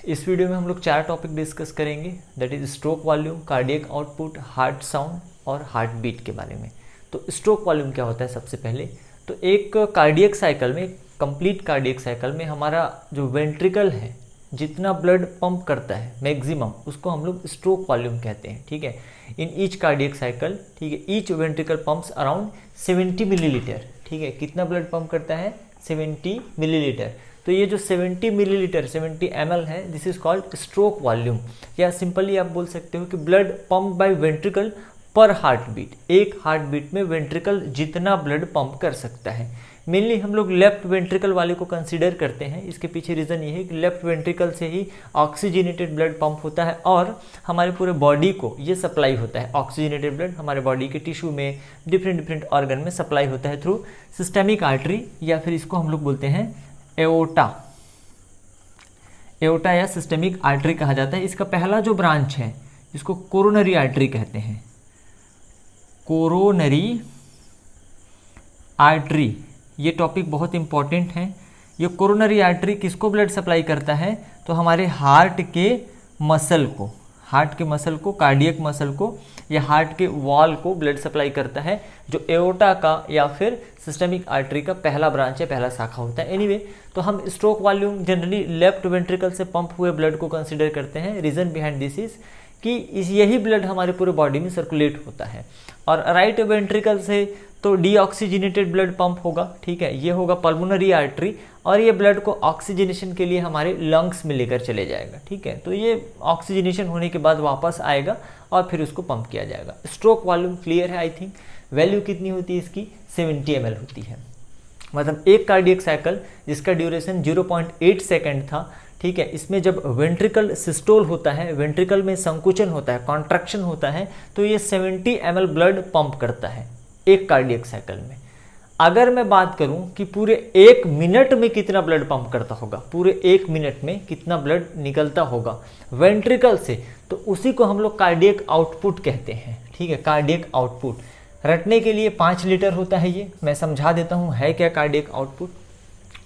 इस वीडियो में हम लोग 4 टॉपिक डिस्कस करेंगे, that is stroke volume, cardiac output, heart sound और हार्ट बीट के बारे में। तो स्ट्रोक वॉल्यूम क्या होता है? सबसे पहले तो एक कार्डियक साइकिल में, कंप्लीट कार्डियक साइकिल में हमारा जो वेंट्रिकल है जितना ब्लड पंप करता है मैक्सिमम, उसको हम लोग स्ट्रोक वॉल्यूम कहते हैं। ठीक है, इन ईच कार्डियक साइकिल, ठीक है, each ventricle pumps around 70 millilitre. ठीक है, कितना ब्लड पंप करता है? 70 मिलीलीटर। तो ये जो 70 मिलीलीटर 70 ml है, this is called stroke volume, या सिंपली आप बोल सकते हो कि ब्लड पंप बाय वेंट्रिकल पर हार्ट बीट। एक हार्ट बीट में वेंट्रिकल जितना ब्लड पंप कर सकता है। मेनली हम लोग लेफ्ट वेंट्रिकल वाले को कंसीडर करते हैं। इसके पीछे रीज़न ये है कि लेफ्ट वेंट्रिकल से ही ऑक्सीजनेटेड ब्लड पंप होता है और हमारे पूरे बॉडी को ये सप्लाई होता है। ऑक्सीजनेटेड ब्लड हमारे बॉडी के टिश्यू में, डिफरेंट ऑर्गन में सप्लाई होता है थ्रू सिस्टेमिक आर्टरी, या फिर इसको हम लोग बोलते हैं एओर्टा। एओर्टा या सिस्टेमिक आर्टरी कहा जाता है। इसका पहला जो ब्रांच है इसको कोरोनरी आर्टरी कहते हैं। कोरोनरी आर्टरी, ये टॉपिक बहुत इंपॉर्टेंट है। ये कोरोनरी आर्टरी किसको ब्लड सप्लाई करता है? तो हमारे हार्ट के मसल को, हार्ट के मसल को, कार्डियक मसल को या हार्ट के वॉल को ब्लड सप्लाई करता है, जो एओर्टा का या फिर सिस्टेमिक आर्टरी का पहला ब्रांच है, पहला शाखा होता है। एनीवे, तो हम stroke volume generally left ventricle से पंप हुए ब्लड को कंसीडर करते हैं। रीज़न बिहाइंड दिस इज कि यही ब्लड हमारे पूरे बॉडी में सर्कुलेट होता है। और राइट वेंट्रिकल से तो डीऑक्सीजनेटेड ब्लड पंप होगा। ठीक है, ये होगा पल्मोनरी आर्टरी और ये ब्लड को ऑक्सीजनेशन के लिए हमारे लंग्स में लेकर चले जाएगा। ठीक है, तो ये ऑक्सीजनेशन होने के बाद वापस आएगा और फिर उसको पंप किया जाएगा। स्ट्रोक वॉल्यूम क्लियर है आई थिंक। वैल्यू कितनी होती है इसकी? 70 ml होती है। मतलब एक कार्डियक साइकिल जिसका ड्यूरेशन 0.8 सेकेंड था, ठीक है, इसमें जब वेंट्रिकल सिस्टोल होता है, वेंट्रिकल में संकुचन होता है, कॉन्ट्रैक्शन होता है, तो ये 70 ml ब्लड पंप करता है एक कार्डियक साइकिल में। अगर मैं बात करूं कि पूरे 1 मिनट में कितना ब्लड पंप करता होगा, पूरे 1 मिनट में कितना ब्लड निकलता होगा वेंट्रिकल से, तो उसी को हम लोग कार्डियक आउटपुट कहते हैं। ठीक है, कार्डियक आउटपुट रटने के लिए 5 लीटर होता है। ये मैं समझा देता हूं है क्या कार्डियक आउटपुट।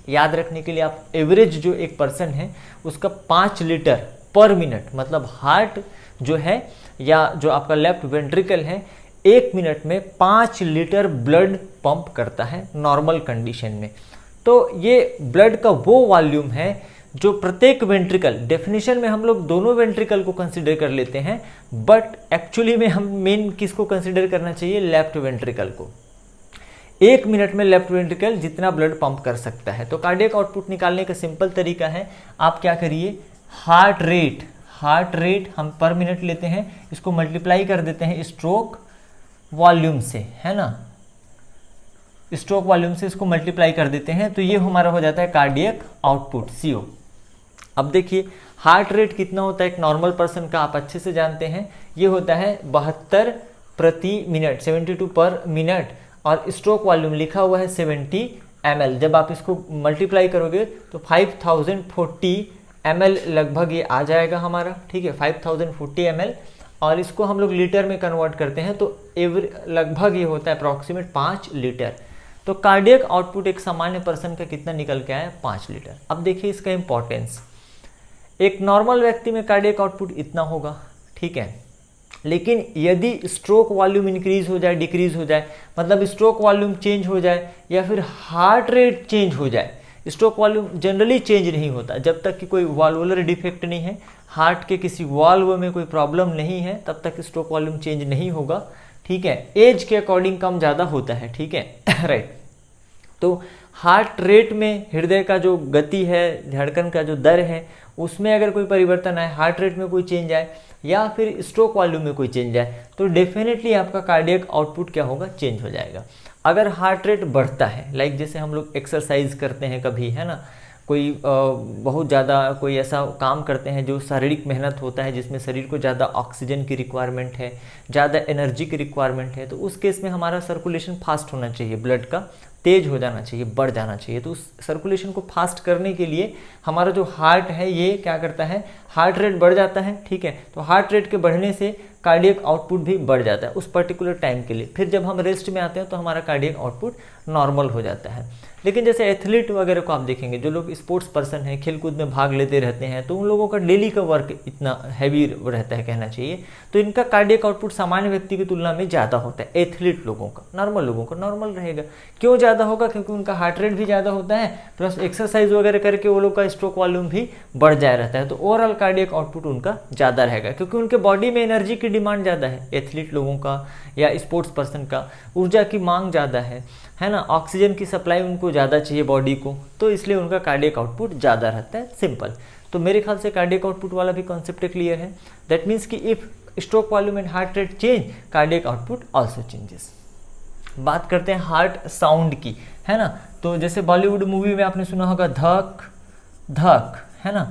याद रखने के लिए आप एवरेज जो एक पर्सन है उसका 5 लीटर पर मिनट, मतलब हार्ट जो है या जो आपका लेफ्ट वेंट्रिकल है 1 मिनट में 5 लीटर ब्लड पंप करता है नॉर्मल कंडीशन में। तो ये ब्लड का वो वॉल्यूम है जो प्रत्येक वेंट्रिकल, डेफिनेशन में हम लोग दोनों वेंट्रिकल को कंसीडर कर लेते हैं, बट एक्चुअली में हम मेन किसको कंसीडर करना चाहिए? लेफ्ट वेंट्रिकल को। 1 मिनट में लेफ्ट वेंट्रिकल जितना ब्लड पंप कर सकता है। तो कार्डियक आउटपुट निकालने का सिंपल तरीका है, आप क्या करिए, हार्ट रेट हम पर मिनट लेते हैं, इसको मल्टीप्लाई कर देते हैं स्ट्रोक वॉल्यूम से, है ना, स्ट्रोक वॉल्यूम से इसको मल्टीप्लाई कर देते हैं, तो ये हमारा हो जाता है कार्डियक आउटपुट CO। अब देखिए हार्ट रेट कितना होता है एक नॉर्मल पर्सन का, आप अच्छे से जानते हैं, ये होता है 72 प्रति मिनट, 72 पर मिनट, और स्ट्रोक वॉल्यूम लिखा हुआ है 70 ml। जब आप इसको मल्टीप्लाई करोगे तो 5040 ml लगभग ये आ जाएगा हमारा। ठीक है, 5040 ml, और इसको हम लोग लीटर में कन्वर्ट करते हैं तो लगभग ये होता है अप्रॉक्सीमेट 5 लीटर। तो कार्डियक आउटपुट एक सामान्य पर्सन का कितना निकल के आया? 5 लीटर। अब देखिए इसका इंपॉर्टेंस, एक नॉर्मल व्यक्ति में कार्डियक आउटपुट इतना होगा, ठीक है, लेकिन यदि स्ट्रोक वॉल्यूम इंक्रीज हो जाए, डिक्रीज हो जाए, मतलब स्ट्रोक वॉल्यूम चेंज हो जाए या फिर हार्ट रेट चेंज हो जाए, स्ट्रोक वॉल्यूम जनरली चेंज नहीं होता जब तक कि कोई वाल्वुलर डिफेक्ट नहीं है, हार्ट के किसी वाल्व में कोई प्रॉब्लम नहीं है, तब तक स्ट्रोक वॉल्यूम चेंज नहीं होगा। ठीक है, एज के अकॉर्डिंग कम ज़्यादा होता है। ठीक है राइट। तो हार्ट रेट में, हृदय का जो गति है, धड़कन का जो दर है, उसमें अगर कोई परिवर्तन आए, हार्ट रेट में कोई चेंज आए या फिर स्ट्रोक वॉल्यूम में कोई चेंज आए, तो डेफिनेटली आपका कार्डियक आउटपुट क्या होगा? चेंज हो जाएगा। अगर हार्ट रेट बढ़ता है, लाइक जैसे हम लोग एक्सरसाइज करते हैं कभी, है ना, कोई बहुत ज़्यादा कोई ऐसा काम करते हैं जो शारीरिक मेहनत होता है, जिसमें शरीर को ज़्यादा ऑक्सीजन की रिक्वायरमेंट है, ज़्यादा एनर्जी की रिक्वायरमेंट है, तो उस केस में हमारा सर्कुलेशन फास्ट होना चाहिए, ब्लड का तेज हो जाना चाहिए, बढ़ जाना चाहिए। तो उस सर्कुलेशन को फास्ट करने के लिए हमारा जो हार्ट है ये क्या करता है? हार्ट रेट बढ़ जाता है। ठीक है, तो हार्ट रेट के बढ़ने से कार्डियक आउटपुट भी बढ़ जाता है उस पर्टिकुलर टाइम के लिए। फिर जब हम रेस्ट में आते हैं तो हमारा कार्डियक आउटपुट नॉर्मल हो जाता है। लेकिन जैसे एथलीट वगैरह को आप देखेंगे, जो लोग स्पोर्ट्स पर्सन हैं, खेलकूद में भाग लेते रहते हैं, तो उन लोगों का डेली का वर्क इतना हैवी रहता है कहना चाहिए, तो इनका कार्डियक आउटपुट सामान्य व्यक्ति की तुलना में ज़्यादा होता है। एथलीट लोगों का, नॉर्मल लोगों का नॉर्मल रहेगा। क्यों ज़्यादा होगा? क्योंकि उनका हार्ट रेट भी ज़्यादा होता है, प्लस एक्सरसाइज वगैरह करके वो लोग का स्ट्रोक वॉल्यूम भी बढ़ जाया रहता है, तो ओवरऑल कार्डियक आउटपुट उनका ज़्यादा रहेगा, क्योंकि उनके बॉडी में एनर्जी की डिमांड ज़्यादा है। एथलीट लोगों का या स्पोर्ट्स पर्सन का ऊर्जा की मांग ज़्यादा है ना, ऑक्सीजन की सप्लाई उनको ज़्यादा चाहिए बॉडी को, तो इसलिए उनका कार्डियक आउटपुट ज़्यादा रहता है। सिंपल। तो मेरे ख्याल से कार्डियक आउटपुट वाला भी कॉन्सेप्ट क्लियर है। दैट मीन्स कि if stroke volume and heart rate change, cardiac output also changes. बात करते हैं हार्ट साउंड की, है ना। तो जैसे बॉलीवुड मूवी में आपने सुना होगा धक धक, है ना,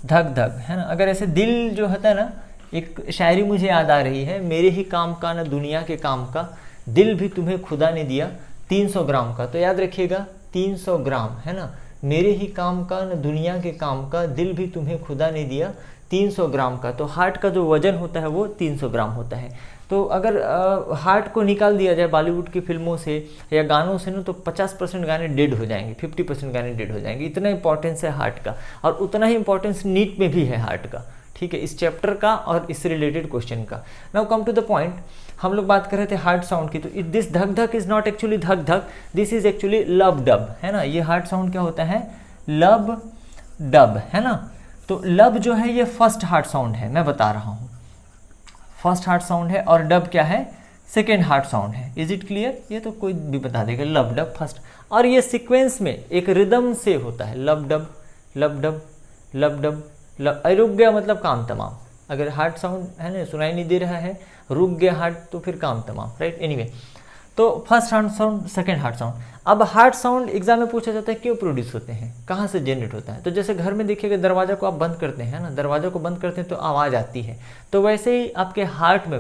धक धक, है ना। अगर ऐसे दिल जो होता है ना, एक शायरी मुझे याद आ रही है, मेरे ही काम का न दुनिया के काम का, दिल भी तुम्हें खुदा ने दिया 300 ग्राम का। तो याद रखिएगा 300 ग्राम, है ना, मेरे ही काम का न दुनिया के काम का, दिल भी तुम्हें खुदा ने दिया 300 ग्राम का। तो हार्ट का जो वजन होता है वो 300 ग्राम होता है। तो अगर हार्ट को निकाल दिया जाए बॉलीवुड की फिल्मों से या गानों से ना, तो 50% गाने डेड हो जाएंगे, 50% गाने डेड हो जाएंगे। इतना इंपॉर्टेंस है हार्ट का, और उतना ही इंपॉर्टेंस नीट में भी है हार्ट का, ठीक है, इस चैप्टर का और इससे रिलेटेड क्वेश्चन का। Now come to the point, हम लोग बात कर रहे थे हार्ट साउंड की। तो दिस धक धक इज नॉट एक्चुअली धक धक, दिस इज एक्चुअली लब डब, है ना। ये हार्ट साउंड क्या होता है? लब डब, है ना। तो लब जो है ये फर्स्ट हार्ट साउंड है, मैं बता रहा हूँ, फर्स्ट हार्ट साउंड है, और डब क्या है? सेकेंड हार्ट साउंड है। Is it clear? ये तो कोई भी बता देगा, लब डब फर्स्ट, और ये सीक्वेंस में एक रिदम से होता है, लब डब लब डब लब डब लब। रुक गया मतलब काम तमाम। अगर हार्ट साउंड है ना, सुनाई नहीं दे रहा है, रुक गया हार्ट, तो फिर काम तमाम, राइट। एनीवे, तो first heart sound, second heart sound. अब हार्ट साउंड एग्जाम में पूछा जाता है क्यों प्रोड्यूस होते हैं, कहाँ से जनरेट होता है। तो जैसे घर में देखिएगा, दरवाजा को आप बंद करते हैं ना, दरवाजा को बंद करते हैं तो आवाज़ आती है, तो वैसे ही आपके हार्ट में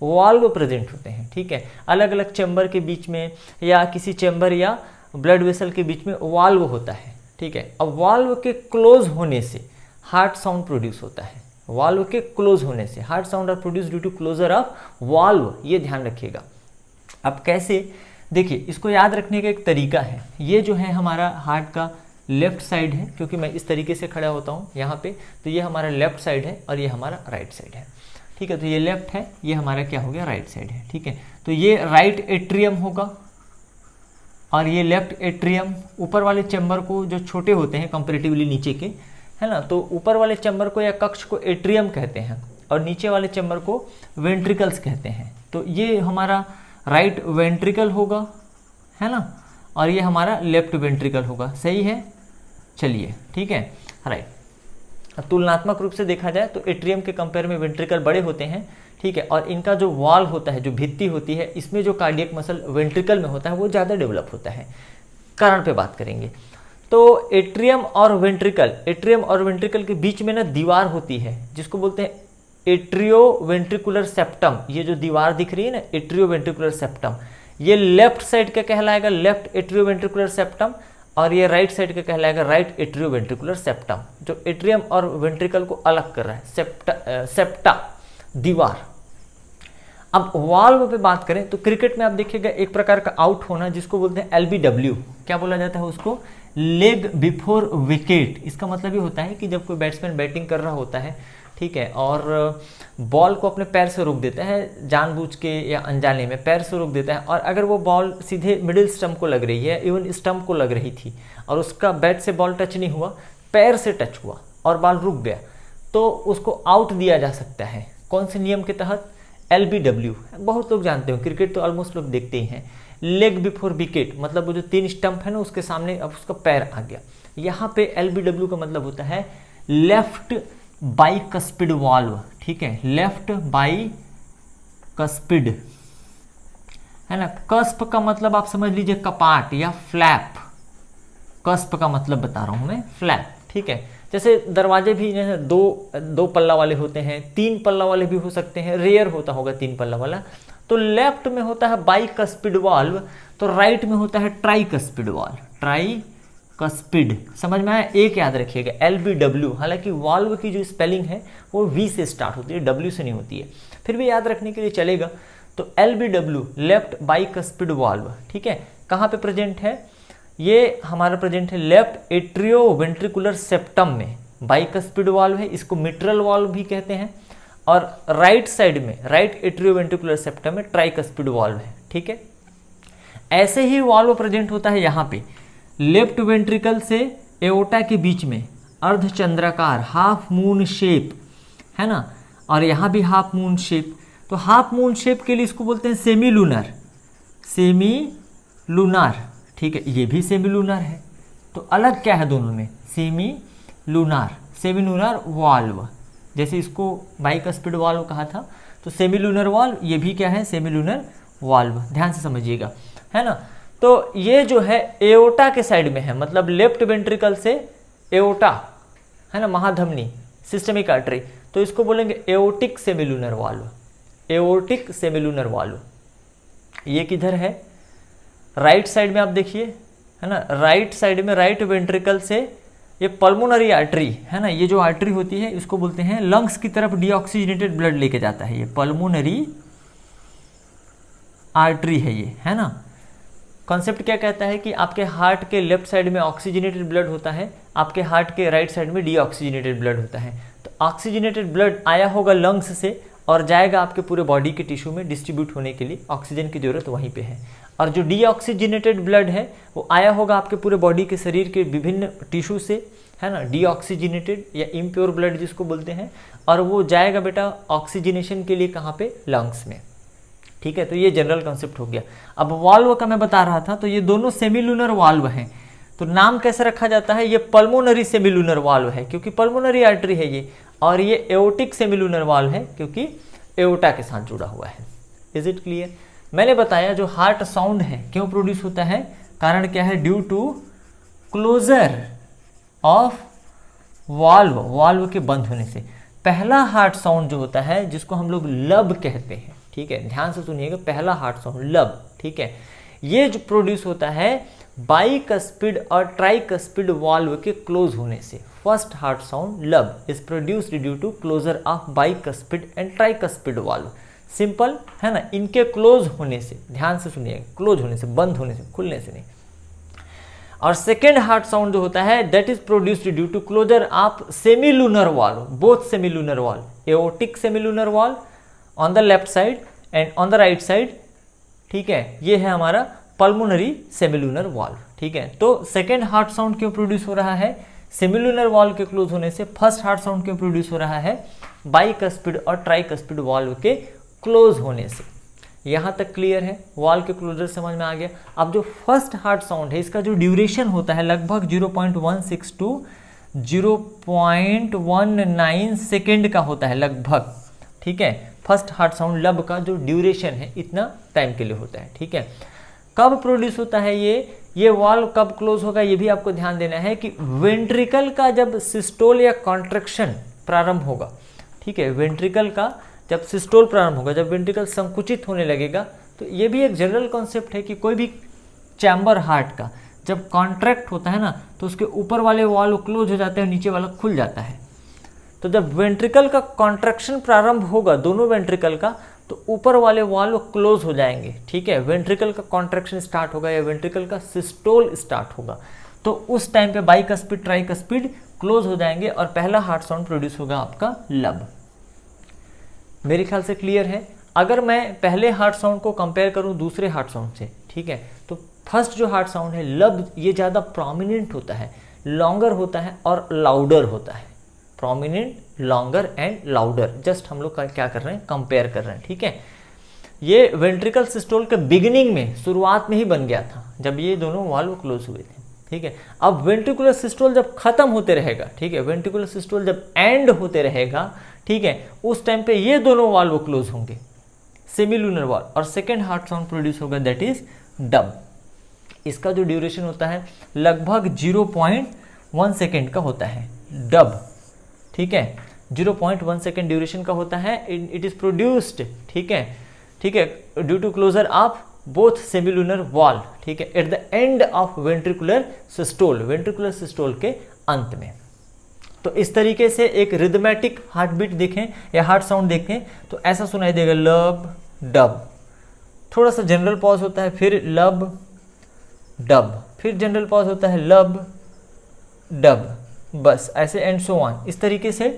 वाल्व प्रेजेंट होते हैं, ठीक है, अलग अलग चैम्बर के बीच में, या किसी चैम्बर या ब्लड वेसल के बीच में वाल्व होता है, ठीक है। अब वाल्व के क्लोज होने से हार्ट साउंड प्रोड्यूस होता है, वाल्व के क्लोज होने से heart sound are produce due to closure of valve, ये ध्यान रखिएगा। अब कैसे, देखिए, इसको याद रखने का एक तरीका है। ये जो है हमारा हार्ट का लेफ्ट साइड है, क्योंकि मैं इस तरीके से खड़ा होता हूँ यहाँ पे, तो ये हमारा लेफ्ट साइड है और ये हमारा राइट साइड है, ठीक है। तो ये लेफ्ट है, ये हमारा क्या हो गया? राइट साइड है, ठीक है। तो ये राइट एट्रियम होगा और ये लेफ्ट एट्रियम। ऊपर वाले चैम्बर को, जो छोटे होते हैं कंपेरेटिवली नीचे के, है ना, तो ऊपर वाले चैम्बर को या कक्ष को एट्रियम कहते हैं, और नीचे वाले चैम्बर को वेंट्रिकल्स कहते हैं। तो ये हमारा राइट वेंट्रिकल होगा, है ना, और ये हमारा लेफ्ट वेंट्रिकल होगा, सही है। चलिए, ठीक है, राइट। तुलनात्मक रूप से देखा जाए तो एट्रियम के कंपेयर में वेंट्रिकल बड़े होते हैं, ठीक है, और इनका जो वॉल होता है, जो भित्ति होती है, इसमें जो कार्डियक मसल वेंट्रिकल में होता है वो ज़्यादा डेवलप होता है। कारण पे बात करेंगे। तो एट्रियम और वेंट्रिकल के बीच में ना दीवार होती है, जिसको बोलते हैं एट्रियो वेंट्रिकुलर सेप्टम। ये जो दीवार दिख रही है ना, एट्रियो वेंट्रिकुलर सेप्टम, ये लेफ्ट साइड का कहलाएगा लेफ्ट एट्रियो वेंट्रिकुलर सेप्टम, और ये राइट साइड का कहलाएगा राइट एट्रियो वेंट्रिकुलर सेप्टम, जो एट्रियम और वेंट्रिकल को अलग कर रहा है, सेप्टा दीवार। अब वाल्व पे बात करें तो क्रिकेट में आप देखिएगा एक प्रकार का आउट होना, जिसको बोलते हैं LBW। क्या बोला जाता है उसको? Leg before wicket. इसका मतलब ये होता है कि जब कोई बैट्समैन बैटिंग कर रहा होता है, ठीक है, और बॉल को अपने पैर से रोक देता है, जानबूझ के या अनजाने में पैर से रोक देता है, और अगर वो बॉल सीधे मिडिल स्टंप को लग रही है, इवन स्टंप को लग रही थी, और उसका बैट से बॉल टच नहीं हुआ, पैर से टच हुआ और बॉल रुक गया, तो उसको आउट दिया जा सकता है। कौन से नियम के तहत? LBW। बहुत लोग जानते हो, क्रिकेट तो ऑलमोस्ट लोग देखते ही हैं। लेग बिफोर विकेट मतलब वो जो 3 स्टंप है ना, उसके सामने अब उसका पैर आ गया। यहाँ पे LBW का मतलब होता है लेफ्ट बाइकस्पिड वाल्व, ठीक है, लेफ्ट बाइकस्पिड, है ना। कस्प का मतलब आप समझ लीजिए कपाट या फ्लैप। कस्प का मतलब बता रहा हूं मैं, फ्लैप, ठीक है। जैसे दरवाजे भी दो पल्ला वाले होते हैं, 3 पल्ला वाले भी हो सकते हैं, रेयर होता होगा 3 पल्ला वाला। तो लेफ्ट में होता है बाइकस्पिड वाल्व, तो राइट में होता है ट्राइकस्पिड वाल्व, ट्राइकस्पिड। समझ में आया? एक याद रखिएगा LBW। हालांकि वाल्व की जो स्पेलिंग है वो V से स्टार्ट होती है, W से नहीं होती है, फिर भी याद रखने के लिए चलेगा। तो LBW लेफ्ट बाइकस्पिड वाल्व, ठीक है, कहाँ पे प्रेजेंट है? ये हमारा प्रेजेंट है लेफ्ट एट्रियो वेंट्रिकुलर सेप्टम में, बाइकस्पिड वाल्व है, इसको मिट्रल वाल्व भी कहते हैं। और राइट साइड में राइट एट्रियो वेंट्रिकुलर सेप्टम में ट्राइकस्पिड वाल्व है, ठीक है। ऐसे ही वाल्व प्रेजेंट होता है यहाँ पे लेफ्ट वेंट्रिकल से एओर्टा के बीच में, अर्धचंद्राकार हाफ मून शेप है ना, और यहाँ भी हाफ मून शेप। तो हाफ मून शेप के लिए इसको बोलते हैं सेमी लूनर, सेमी लूनर, ठीक है, ये भी सेमी लूनर है। तो अलग क्या है दोनों में, सेमी लूनर वाल्व, जैसे इसको बाइकस्पिड वाल्व कहा था, तो सेमी लूनर वाल्व ये भी क्या है, सेमी लूनर वाल्व, ध्यान से समझिएगा, है ना। तो ये जो है एओर्टा के साइड में है, मतलब लेफ्ट वेंट्रिकल से एओर्टा है ना, महाधमनी सिस्टमिक आर्टरी, तो इसको बोलेंगे aortic semilunar valve, aortic semilunar valve. ये किधर है, राइट साइड में आप देखिए, है ना, राइट साइड में राइट वेंट्रिकल से ये पल्मोनरी आर्टरी है ना, ये जो आर्टरी होती है इसको बोलते हैं लंग्स की तरफ डीऑक्सीजनेटेड ब्लड लेके जाता है, ये पल्मोनरी आर्टरी है ये, है ना। कॉन्सेप्ट क्या कहता है कि आपके हार्ट के लेफ्ट साइड में ऑक्सीजनेटेड ब्लड होता है, आपके हार्ट के राइट साइड में डीऑक्सीजनेटेड ब्लड होता है। तो ऑक्सीजनेटेड ब्लड आया होगा लंग्स से और जाएगा आपके पूरे बॉडी के टिश्यू में डिस्ट्रीब्यूट होने के लिए, ऑक्सीजन की जरूरत वहीं पे है। और जो डीऑक्सीजनेटेड ब्लड है वो आया होगा आपके पूरे बॉडी के शरीर के विभिन्न टिश्यू से, है ना, डीऑक्सीजनेटेड या इम्प्योर ब्लड जिसको बोलते हैं, और वो जाएगा बेटा ऑक्सीजनेशन के लिए कहाँ पे, लंग्स में, ठीक है। तो ये जनरल कॉन्सेप्ट हो गया। अब वाल्व का मैं बता रहा था, तो ये दोनों सेमिलूनर वाल्व हैं, तो नाम कैसे रखा जाता है, ये पल्मोनरी सेमिलूनर वाल्व है क्योंकि पल्मोनरी आर्टरी है ये, और ये एओर्टिक सेमिलूनर वाल्व है क्योंकि एओर्टा के साथ जुड़ा हुआ है। Is it clear. मैंने बताया जो हार्ट साउंड है क्यों प्रोड्यूस होता है, कारण क्या है, due to closure of valve, valve के बंद होने से। पहला हार्ट साउंड जो होता है जिसको हम लोग लब कहते हैं, ठीक है, ध्यान से सुनिएगा, पहला हार्ट साउंड लब, ठीक है, ये जो प्रोड्यूस होता है बाइकस्पिड और ट्राइकस्पिड वाल्व के क्लोज होने से। First heart sound lub is produced due to closure of bicuspid and tricuspid valve. Simple है ना, इनके क्लोज होने से, ध्यान से सुनिएगा, क्लोज होने से, बंद होने से, खुलने से नहीं। और सेकेंड हार्ट साउंड जो होता है that is produced due to closure of semilunar valve, both semilunar valve, aortic semilunar valve on the left side and on the right side, ठीक है, ये है हमारा पल्मोनरी सेमिलूनर वाल्व, ठीक है। तो सेकेंड हार्ट साउंड क्यों प्रोड्यूस हो रहा है, सेमिलूनर वाल्व के क्लोज होने से। फर्स्ट हार्ट साउंड क्यों प्रोड्यूस हो रहा है, बाइकस्पिड और ट्राइकस्पिड वाल्व के क्लोज होने से। यहाँ तक क्लियर है, वाल्व के क्लोजर समझ में आ गया। अब जो फर्स्ट हार्ट साउंड है इसका जो ड्यूरेशन होता है लगभग 0.16 टू 0.19 सेकेंड का होता है लगभग, ठीक है। फर्स्ट हार्ट साउंड लब का जो ड्यूरेशन है इतना टाइम के लिए होता है, ठीक है। कब प्रोड्यूस होता है ये वाल्व कब क्लोज होगा, ये भी आपको ध्यान देना है कि वेंट्रिकल का जब सिस्टोल या कॉन्ट्रैक्शन प्रारंभ होगा, ठीक है, वेंट्रिकल का जब सिस्टोल प्रारंभ होगा, जब वेंट्रिकल संकुचित होने लगेगा, तो ये भी एक जनरल कॉन्सेप्ट है कि कोई भी चैम्बर हार्ट का जब कॉन्ट्रैक्ट होता है ना तो उसके ऊपर वाले वाल्व क्लोज हो जाते हैं, नीचे वाला खुल जाता है। तो जब वेंट्रिकल का कॉन्ट्रैक्शन प्रारंभ होगा दोनों वेंट्रिकल का, तो ऊपर वाले वाल्व क्लोज हो जाएंगे, ठीक है। वेंट्रिकल का कॉन्ट्रैक्शन स्टार्ट होगा या वेंट्रिकल का सिस्टोल स्टार्ट होगा, तो उस टाइम पे बाइकस्पिड ट्राइकस्पिड क्लोज हो जाएंगे और पहला हार्ट साउंड प्रोड्यूस होगा आपका लब। मेरे ख्याल से क्लियर है। अगर मैं पहले हार्ट साउंड को कंपेयर करूं दूसरे हार्ट साउंड से, ठीक है, तो फर्स्ट जो हार्ट साउंड है लब, ये ज़्यादा प्रोमिनेंट होता है, लॉन्गर होता है और लाउडर होता है। Prominent, longer and louder, just हम लोग क्या कर रहे हैं, कंपेयर कर रहे हैं, ठीक है। ये वेंट्रिकल सिस्टोल के बिगिनिंग में, शुरुआत में ही बन गया था जब ये दोनों वाल्व क्लोज हुए थे, ठीक है। अब वेंट्रिकुलर सिस्टोल जब खत्म होते रहेगा, ठीक है, वेंट्रिकुलर सिस्टोल जब एंड होते रहेगा, ठीक है, उस टाइम पे ये दोनों वाल्व क्लोज होंगे, सेमिलूनर वाल्व, और सेकेंड हार्ट साउंड प्रोड्यूस होगा दैट इज डब। इसका जो ड्यूरेशन होता है लगभग 0.1 सेकेंड का होता है डब, ठीक है, 0.1 सेकेंड ड्यूरेशन का होता है। इट इज प्रोड्यूस्ड, ठीक है, ठीक है, due to closure of both semilunar valve, ठीक है, at the end of ventricular systole, ventricular systole के अंत में। तो इस तरीके से एक रिदमेटिक हार्ट बीट देखें या हार्ट साउंड देखें तो ऐसा सुनाई देगा, लब डब, थोड़ा सा जनरल पॉज होता है, फिर लब डब, फिर जनरल पॉज होता है लब डब, बस ऐसे एंड सो ऑन, इस तरीके से।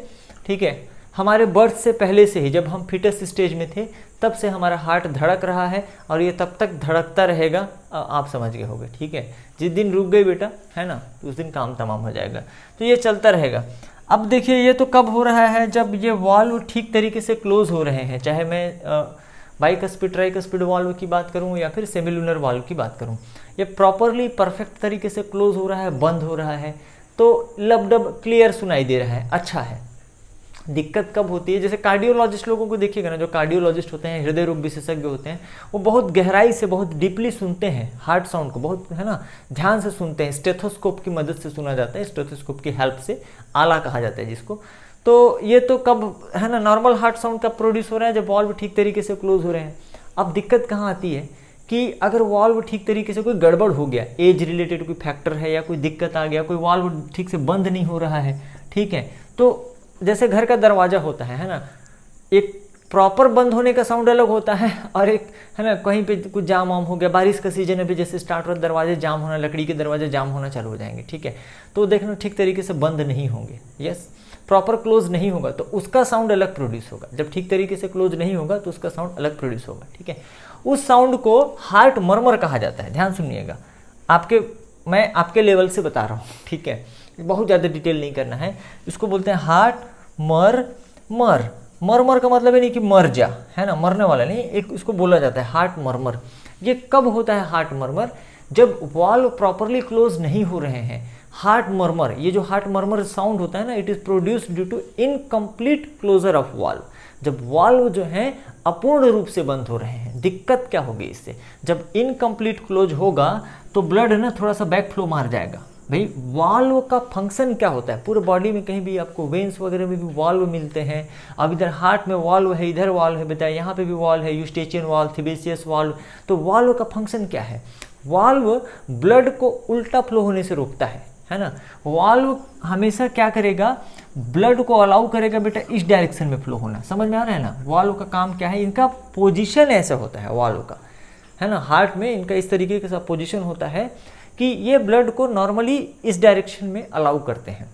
ठीक है, हमारे बर्थ से पहले से ही जब हम फिटस स्टेज में थे तब से हमारा हार्ट धड़क रहा है और ये तब तक धड़कता रहेगा। आप समझ गए होंगे। ठीक है, जिस दिन रुक गई बेटा, है ना, तो उस दिन काम तमाम हो जाएगा। तो ये चलता रहेगा। अब देखिए ये तो कब हो रहा है, जब ये वाल्व ठीक तरीके से क्लोज हो रहे हैं, चाहे मैं बाइकस्पिड ट्राइकस्पिड वाल्व की बात करूं या फिर सेमिलुनर वाल्व की बात करूं, ये प्रॉपरली परफेक्ट तरीके से क्लोज हो रहा है, बंद हो रहा है, तो लब डब क्लियर सुनाई दे रहा है, अच्छा है। दिक्कत कब होती है, जैसे कार्डियोलॉजिस्ट लोगों को देखिएगा ना, जो कार्डियोलॉजिस्ट होते हैं, हृदय रोग विशेषज्ञ होते हैं, वो बहुत गहराई से, बहुत डीपली सुनते हैं हार्ट साउंड को, बहुत, है ना, ध्यान से सुनते हैं। स्टेथोस्कोप की मदद से सुना जाता है, स्टेथोस्कोप की हेल्प से, आला कहा जाता है जिसको। तो ये तो कब, है ना, नॉर्मल हार्ट साउंड कब प्रोड्यूस हो रहा है, जब वाल्व ठीक तरीके से क्लोज हो रहे हैं। अब दिक्कत कहाँ आती है कि अगर वाल्व ठीक तरीके से कोई गड़बड़ हो गया, एज रिलेटेड कोई फैक्टर है या कोई दिक्कत आ गया, कोई वाल्व ठीक से बंद नहीं हो रहा है, ठीक है, तो जैसे घर का दरवाजा होता है ना, एक प्रॉपर बंद होने का साउंड अलग होता है और एक, है ना, कहीं पे कुछ जाम वाम हो गया, बारिश का सीजन है, जैसे स्टार्ट हुआ दरवाजे जाम होना, लकड़ी के दरवाजे जाम होना चालू हो जाएंगे। ठीक है, तो देखना ठीक तरीके से बंद नहीं होंगे, यस, प्रॉपर क्लोज नहीं होगा तो उसका साउंड अलग प्रोड्यूस होगा। जब ठीक तरीके से क्लोज नहीं होगा तो उसका साउंड अलग प्रोड्यूस होगा। ठीक है, उस साउंड को हार्ट मर्मर कहा जाता है। ध्यान सुनिएगा, मैं आपके लेवल से बता रहा हूँ। ठीक है, बहुत ज़्यादा डिटेल नहीं करना है। इसको बोलते हैं हार्ट मर का मतलब है नहीं कि मर जा, है ना, मरने वाला नहीं, एक इसको बोला जाता है हार्ट मर्मर। ये कब होता है हार्ट मर्मर, जब वाल्व प्रॉपरली क्लोज नहीं हो रहे हैं। हार्ट मर्मर, ये जो हार्ट मर्मर साउंड होता है ना, it is produced due to incomplete closure of valve. जब वाल्व जो है अपूर्ण रूप से बंद हो रहे हैं। दिक्कत क्या होगी इससे, जब इनकम्प्लीट क्लोज होगा तो ब्लड ना थोड़ा सा बैक फ्लो मार जाएगा। भाई वाल्व का फंक्शन क्या होता है, पूरे बॉडी में कहीं भी आपको वेन्स वगैरह में भी वाल्व मिलते हैं। अब इधर हार्ट में वाल्व है, इधर वाल्व है, बताया यहाँ पे भी वाल्व है, यूस्टेचियन वाल्व, थिबेसियस वाल्व। तो वाल्व का फंक्शन क्या है, वाल्व ब्लड को उल्टा फ्लो होने से रोकता है ना। वाल्व हमेशा क्या करेगा, ब्लड को अलाउ करेगा बेटा इस डायरेक्शन में फ्लो होना। समझ में आ रहा है ना, वाल्व का काम क्या है, इनका पोजीशन ऐसा होता है वाल्व का, है ना, हार्ट में इनका इस तरीके का पोजीशन होता है कि ये ब्लड को नॉर्मली इस डायरेक्शन में अलाउ करते हैं,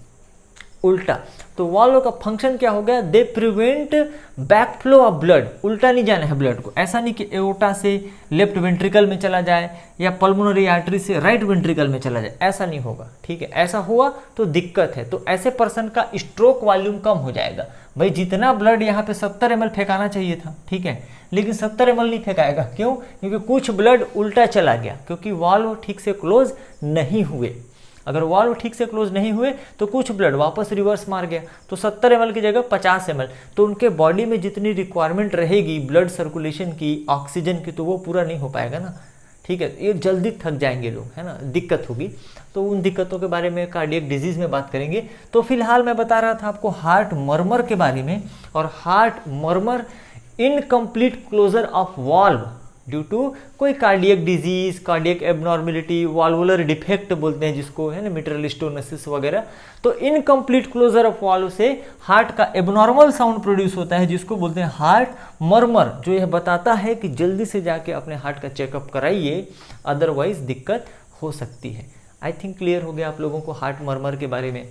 उल्टा। तो वाल्व का फंक्शन क्या हो गया, they prevent back flow of blood. उल्टा नहीं जाना है ब्लड को, ऐसा नहीं कि एओर्टा से लेफ्ट वेंट्रिकल में चला जाए या पल्मोनरी आर्टरी से राइट वेंट्रिकल में चला जाए, ऐसा नहीं होगा। ठीक है, ऐसा हुआ तो दिक्कत है। तो ऐसे पर्सन का स्ट्रोक वॉल्यूम कम हो जाएगा। भाई जितना ब्लड यहाँ पे 70 ml फेंकाना चाहिए था, ठीक है, लेकिन 70 ml नहीं फेंकाएगा। क्यों, क्योंकि कुछ ब्लड उल्टा चला गया, क्योंकि वाल्व ठीक से क्लोज नहीं हुए। अगर वाल्व ठीक से क्लोज नहीं हुए तो कुछ ब्लड वापस रिवर्स मार गया, तो 70 ml की जगह 50 ml। तो उनके बॉडी में जितनी रिक्वायरमेंट रहेगी ब्लड सर्कुलेशन की, ऑक्सीजन की, तो वो पूरा नहीं हो पाएगा ना। ठीक है, ये जल्दी थक जाएंगे लोग, है ना, दिक्कत होगी। तो उन दिक्कतों के बारे में कार्डियक डिजीज में बात करेंगे। तो फिलहाल मैं बता रहा था आपको हार्ट मर्मर के बारे में, और heart murmur incomplete closure of valve due to कोई cardiac disease, cardiac abnormality, valvular defect बोलते हैं जिसको, है ना, मिट्रल स्टोनोसिस वगैरह। तो इनकम्प्लीट क्लोजर ऑफ वाल्व से हार्ट का एबनॉर्मल साउंड प्रोड्यूस होता है जिसको बोलते हैं हार्ट मर्मर, जो यह बताता है कि जल्दी से जाके अपने हार्ट का चेकअप कराइए, अदरवाइज दिक्कत हो सकती है। आई थिंक क्लियर हो गया आप लोगों को हार्ट मर्मर के बारे में।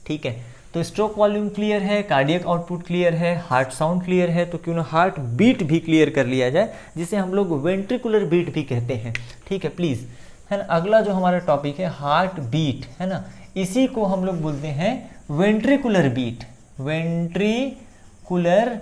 ठीक है, तो स्ट्रोक वॉल्यूम क्लियर है, कार्डियक आउटपुट क्लियर है, हार्ट साउंड क्लियर है, तो क्यों ना हार्ट बीट भी क्लियर कर लिया जाए, जिसे हम लोग वेंट्रिकुलर बीट भी कहते हैं। ठीक है प्लीज, है ना। अगला जो हमारा टॉपिक है हार्ट बीट, है ना, इसी को हम लोग बोलते हैं वेंट्रिकुलर बीट, वेंट्रिकुलर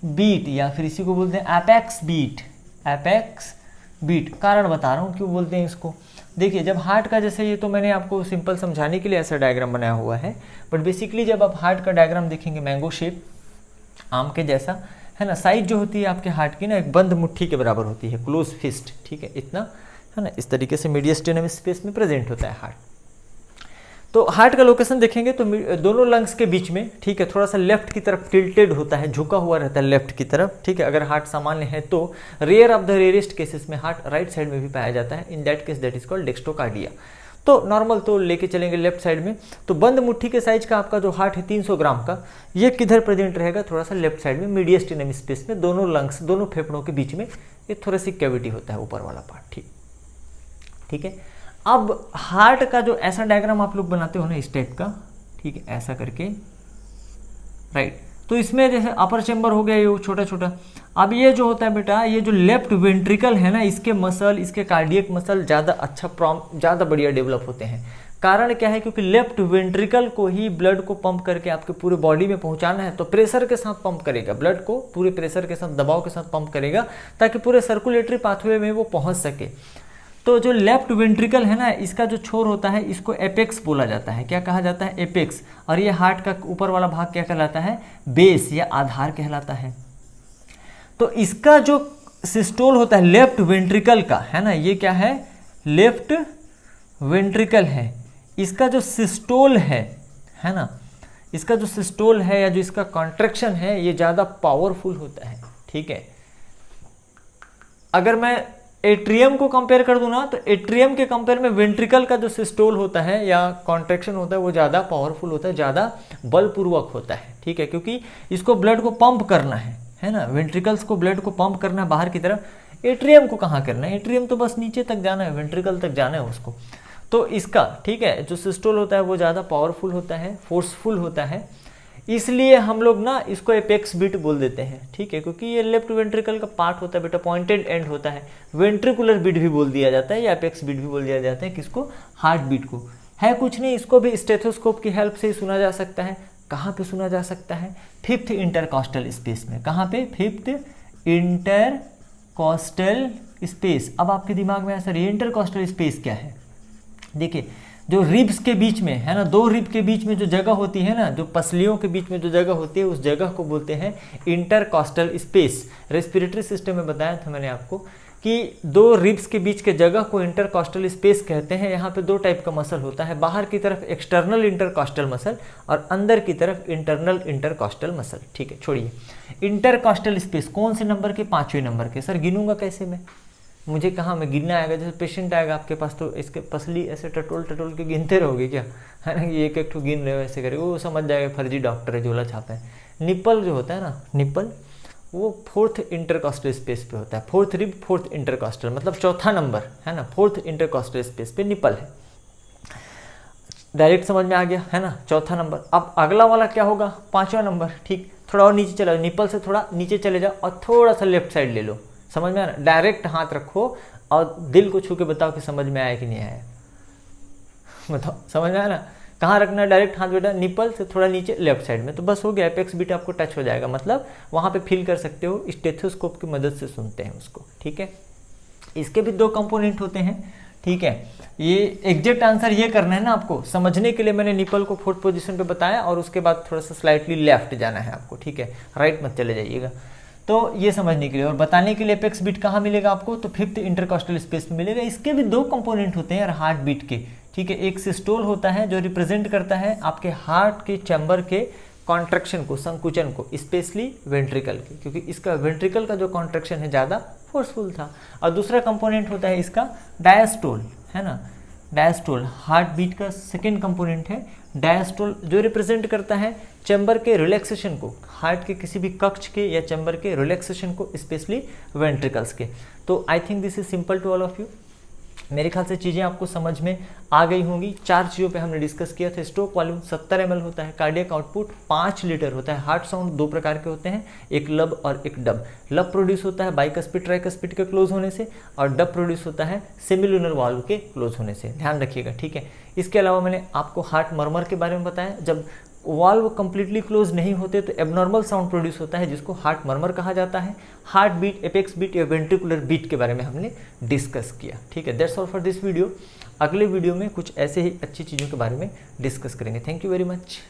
बीट, या फिर इसी को बोलते हैं एपेक्स बीट, एपेक्स बीट। कारण बता रहा हूँ क्यों बोलते हैं इसको। देखिए जब हार्ट का, जैसे ये तो मैंने आपको सिंपल समझाने के लिए ऐसा डायग्राम बनाया हुआ है, बट बेसिकली जब आप हार्ट का डायग्राम देखेंगे, मैंगो शेप, आम के जैसा, है ना, साइज जो होती है आपके हार्ट की ना एक बंद मुट्ठी के बराबर होती है, क्लोज फिस्ट। ठीक है, इतना, है ना, इस तरीके से मीडियस्टेनम स्पेस में प्रेजेंट होता है हार्ट। तो हार्ट का लोकेशन देखेंगे तो दोनों लंग्स के बीच में, ठीक है, थोड़ा सा लेफ्ट की तरफ टिल्टेड होता है, झुका हुआ रहता है लेफ्ट की तरफ। ठीक है, अगर हार्ट सामान्य है तो rare of the rarest cases में हार्ट राइट साइड में भी पाया जाता है। In that case that is called dextrocardia. तो नॉर्मल तो लेके चलेंगे लेफ्ट साइड में। तो बंद मुट्ठी के साइज का आपका जो हार्ट है 300 ग्राम का, ये किधर प्रेजेंट रहेगा, थोड़ा सा लेफ्ट साइड में मीडियस्टेनम स्पेस में, दोनों लंग्स, दोनों फेफड़ों के बीच में, ये थोड़ा सी कैविटी होता है ऊपर वाला पार्ट। ठीक है, अब हार्ट का जो ऐसा डायग्राम आप लोग बनाते हो ना इस टाइप का, ठीक है, ऐसा करके, राइट। तो इसमें जैसे अपर चेम्बर हो गया ये छोटा छोटा। अब ये जो होता है बेटा, ये जो लेफ्ट वेंट्रिकल है ना, इसके मसल, इसके कार्डियक मसल ज़्यादा बढ़िया डेवलप होते हैं। कारण क्या है, क्योंकि लेफ्ट वेंट्रिकल को ही ब्लड को पंप करके आपके पूरे बॉडी में पहुंचाना है, तो प्रेशर के साथ पंप करेगा, ब्लड को पूरे प्रेशर के साथ, दबाव के साथ पंप करेगा, ताकि पूरे सर्कुलेटरी पाथवे में वो पहुंच सके। तो जो लेफ्ट वेंट्रिकल है ना, इसका जो छोर होता है, इसको एपेक्स बोला जाता है। क्या कहा जाता है? एपेक्स। और ये हार्ट का ऊपर वाला भाग क्या कहलाता है? बेस या आधार कहलाता है। तो इसका जो सिस्टोल होता है लेफ्ट वेंट्रिकल का, है ना, ये क्या है? लेफ्ट वेंट्रिकल है। इसका जो सिस्टोल है ना, इसका जो सिस्टोल है या जो इसका कॉन्ट्रैक्शन है, ये ज़्यादा पावरफुल होता है, ठीक है। अगर मैं एट्रियम को कंपेयर कर दूं ना, तो एट्रियम के कंपेयर में वेंट्रिकल का जो सिस्टोल होता है या कॉन्ट्रैक्शन होता है, वो ज़्यादा पावरफुल होता है, ज़्यादा बलपूर्वक होता है, ठीक है, क्योंकि इसको ब्लड को पंप करना है ना, वेंट्रिकल्स को ब्लड को पंप करना है बाहर की तरफ। एट्रियम को कहाँ करना है? एट्रियम तो बस नीचे तक जाना है, वेंट्रिकल तक जाना है उसको। तो इसका, ठीक है, जो सिस्टोल होता है वो ज़्यादा पावरफुल होता है, फोर्सफुल होता है, इसलिए हम लोग ना इसको एपेक्स बीट बोल देते हैं, ठीक है, क्योंकि ये लेफ्ट वेंट्रिकल का पार्ट होता है बेटा, पॉइंटेड एंड होता है। वेंट्रिकुलर बीट भी बोल दिया जाता है या एपेक्स बीट भी बोल दिया जाता है, किसको? हार्ट बीट को। है कुछ नहीं, इसको भी स्टेथोस्कोप की हेल्प से ही सुना जा सकता है। कहाँ पे सुना जा सकता है? फिफ्थ इंटरकॉस्टल स्पेस में। कहाँ पे? Fifth intercostal space. अब आपके दिमाग में सर ये इंटरकॉस्टल स्पेस क्या है? देखिए, जो रिब्स के बीच में है ना, दो रिब के बीच में जो जगह होती है ना, जो पसलियों के बीच में जो जगह होती है, उस जगह को बोलते हैं इंटरकॉस्टल स्पेस। रेस्पिरेटरी सिस्टम में बताया था मैंने आपको कि दो रिब्स के बीच के जगह को इंटरकॉस्टल स्पेस कहते हैं। यहाँ पे दो टाइप का मसल होता है, बाहर की तरफ एक्सटर्नल इंटरकॉस्टल मसल और अंदर की तरफ इंटरनल इंटरकॉस्टल मसल, ठीक है। छोड़िए, इंटरकॉस्टल स्पेस कौन से नंबर के? 5वें नंबर के। सर गिनूंगा कैसे मैं? मुझे कहाँ में गिनना आएगा? जैसे पेशेंट आएगा आपके पास तो इसके पसली ऐसे टटोल के गिनते रहोगे क्या, है ना, एक एक ठो गिन रहे हो ऐसे करे, वो समझ जाएगा फर्जी डॉक्टर है, झोला छापा है। निप्पल जो होता है ना, निप्पल, वो फोर्थ इंटरकॉस्टल स्पेस पे होता है। फोर्थ रिब, फोर्थ इंटरकॉस्टल, मतलब चौथा नंबर, है ना, फोर्थ इंटरकॉस्टल स्पेस पे निप्पल है। डायरेक्ट समझ में आ गया, है ना, चौथा नंबर। अब अगला वाला क्या होगा? 5वां नंबर, ठीक। थोड़ा और नीचे चला जाओ, निप्पल से थोड़ा नीचे चले जाओ और थोड़ा सा लेफ्ट साइड ले लो। समझ में आ रहा? डायरेक्ट हाथ रखो और दिल को छू के बताओ कि समझ में आया कि नहीं आया। बताओ, समझ में आया ना? कहाँ रखना है डायरेक्ट हाथ बेटा? निपल से थोड़ा नीचे लेफ्ट साइड में। तो बस हो गया, एपेक्स बीट आपको टच हो जाएगा, मतलब वहाँ पे फील कर सकते हो। स्टेथोस्कोप की मदद से सुनते हैं उसको, ठीक है। इसके भी दो कंपोनेंट होते हैं, ठीक है। ये एग्जैक्ट आंसर ये करना है ना आपको, समझने के लिए मैंने निपल को फोर्थ पोजीशन पे बताया और उसके बाद थोड़ा सा स्लाइटली लेफ्ट जाना है आपको, ठीक है, राइट मत चले जाइएगा। तो ये समझने के लिए और बताने के लिए एपेक्स बीट कहाँ मिलेगा आपको? तो फिफ्थ इंटरकॉस्टल स्पेस में मिलेगा। इसके भी दो कंपोनेंट होते हैं यार हार्ट बीट के, ठीक है। एक सिस्टोल होता है जो रिप्रेजेंट करता है आपके हार्ट के चैम्बर के कॉन्ट्रैक्शन को, संकुचन को, स्पेशली वेंट्रिकल के, क्योंकि इसका वेंट्रिकल का जो कॉन्ट्रैक्शन है ज़्यादा फोर्सफुल था। और दूसरा कंपोनेंट होता है इसका डायस्टोल, है ना, डायस्टोल हार्ट बीट का सेकेंड कंपोनेंट है। डायस्टोल जो रिप्रेजेंट करता है चैम्बर के रिलैक्सेशन को, हार्ट के किसी भी कक्ष के या चैम्बर के रिलैक्सेशन को, स्पेशली वेंट्रिकल्स के। तो I think this is simple to all of you. मेरे ख्याल से चीज़ें आपको समझ में आ गई होंगी। 4 चीज़ों पे हमने डिस्कस किया था। स्ट्रोक वॉल्यूम 70 ml होता है, कार्डियक आउटपुट 5 लीटर होता है। हार्ट साउंड 2 प्रकार के होते हैं, एक लब और एक डब। लब प्रोड्यूस होता है बाइकस्पिड ट्राइकस्पिड के क्लोज होने से और डब प्रोड्यूस होता है सेमिलुनर वाल्व के क्लोज होने से। ध्यान रखिएगा, ठीक है। इसके अलावा मैंने आपको हार्ट मर्मर के बारे में बताया। जब वाल्व कंप्लीटली क्लोज नहीं होते तो एबनॉर्मल साउंड प्रोड्यूस होता है, जिसको हार्ट मर्मर कहा जाता है। हार्ट बीट, एपेक्स बीट या वेंट्रिकुलर बीट के बारे में हमने डिस्कस किया, ठीक है। That's all for this video. अगले वीडियो में कुछ ऐसे ही अच्छी चीज़ों के बारे में डिस्कस करेंगे। Thank you very much.